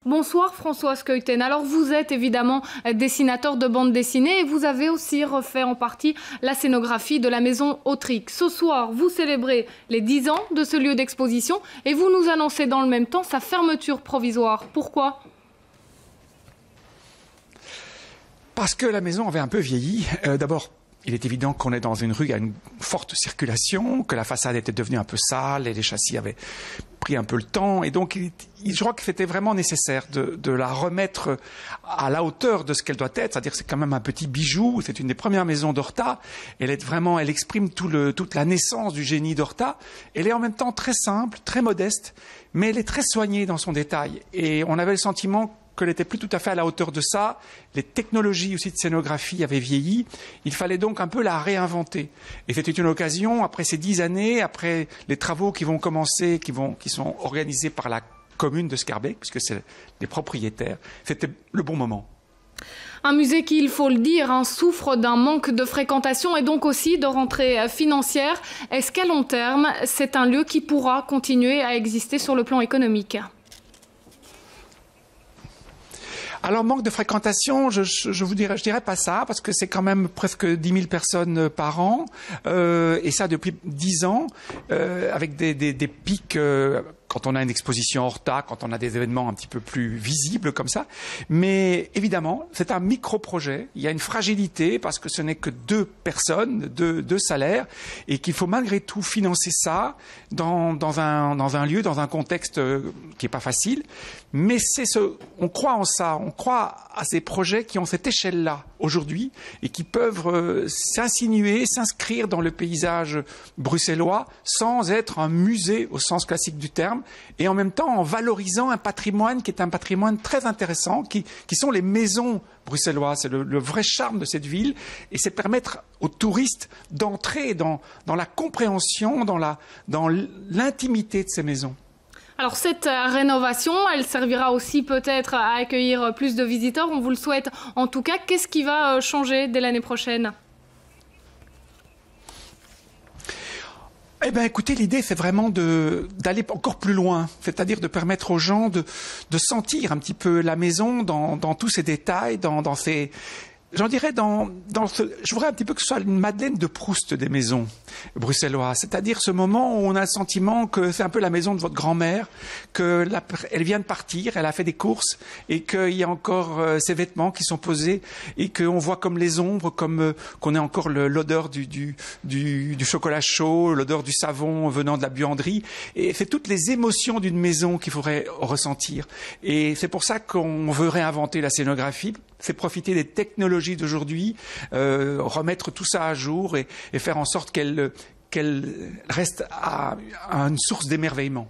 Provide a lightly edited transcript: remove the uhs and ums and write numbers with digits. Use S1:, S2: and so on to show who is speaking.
S1: Bonsoir Françoise Keuten. Alors vous êtes évidemment dessinateur de bande dessinée et vous avez aussi refait en partie la scénographie de la maison Autrix. Ce soir, vous célébrez les 10 ans de ce lieu d'exposition et vous nous annoncez dans le même temps sa fermeture provisoire. Pourquoi ?
S2: Parce que la maison avait un peu vieilli. D'abord, il est évident qu'on est dans une rue à une forte circulation, que la façade était devenue un peu sale et les châssis avaient pris un peu le temps. Et donc, je crois que c'était vraiment nécessaire de la remettre à la hauteur de ce qu'elle doit être. C'est-à-dire que c'est quand même un petit bijou. C'est une des premières maisons d'Horta. Elle exprime toute la naissance du génie d'Horta. Elle est en même temps très simple, très modeste, mais elle est très soignée dans son détail. Et on avait le sentiment qu'elle n'était plus tout à fait à la hauteur de ça. Les technologies aussi de scénographie avaient vieilli. Il fallait donc un peu la réinventer. Et c'était une occasion, après ces 10 années, après les travaux qui vont commencer, qui sont organisés par la commune de Schaerbeek, puisque c'est les propriétaires, c'était le bon moment.
S1: Un musée qui, il faut le dire, souffre d'un manque de fréquentation et donc aussi de rentrée financière. Est-ce qu'à long terme, c'est un lieu qui pourra continuer à exister sur le plan économique ?
S2: Alors, manque de fréquentation, je dirais pas ça, parce que c'est quand même presque 10 000 personnes par an, et ça depuis 10 ans, avec des pics quand on a une exposition Horta, quand on a des événements un petit peu plus visibles comme ça. Mais évidemment, c'est un micro-projet. Il y a une fragilité parce que ce n'est que 2 personnes, 2 salaires, et qu'il faut malgré tout financer ça dans un lieu, dans un contexte qui est pas facile. Mais on croit en ça, on croit à ces projets qui ont cette échelle-là aujourd'hui et qui peuvent s'insinuer, s'inscrire dans le paysage bruxellois sans être un musée au sens classique du terme, et en même temps en valorisant un patrimoine qui est un patrimoine très intéressant, qui sont les maisons bruxelloises. C'est le vrai charme de cette ville, et c'est permettre aux touristes d'entrer dans la compréhension, dans l'intimité de ces maisons.
S1: Alors cette rénovation, elle servira aussi peut-être à accueillir plus de visiteurs, on vous le souhaite en tout cas. Qu'est-ce qui va changer dès l'année prochaine ?
S2: Eh bien, écoutez, l'idée, c'est vraiment d'aller encore plus loin, c'est-à-dire de permettre aux gens de sentir un petit peu la maison dans tous ses détails, dans ses... J'en dirais je voudrais un petit peu que ce soit une Madeleine de Proust des maisons bruxelloises, c'est-à-dire ce moment où on a le sentiment que c'est un peu la maison de votre grand-mère, elle vient de partir, elle a fait des courses et qu'il y a encore ses vêtements qui sont posés et qu'on voit comme les ombres, comme qu'on ait encore l'odeur du chocolat chaud, l'odeur du savon venant de la buanderie, et c'est toutes les émotions d'une maison qu'il faudrait ressentir. Et c'est pour ça qu'on veut réinventer la scénographie. C'est profiter des technologies d'aujourd'hui, remettre tout ça à jour et faire en sorte qu'elle reste à une source d'émerveillement.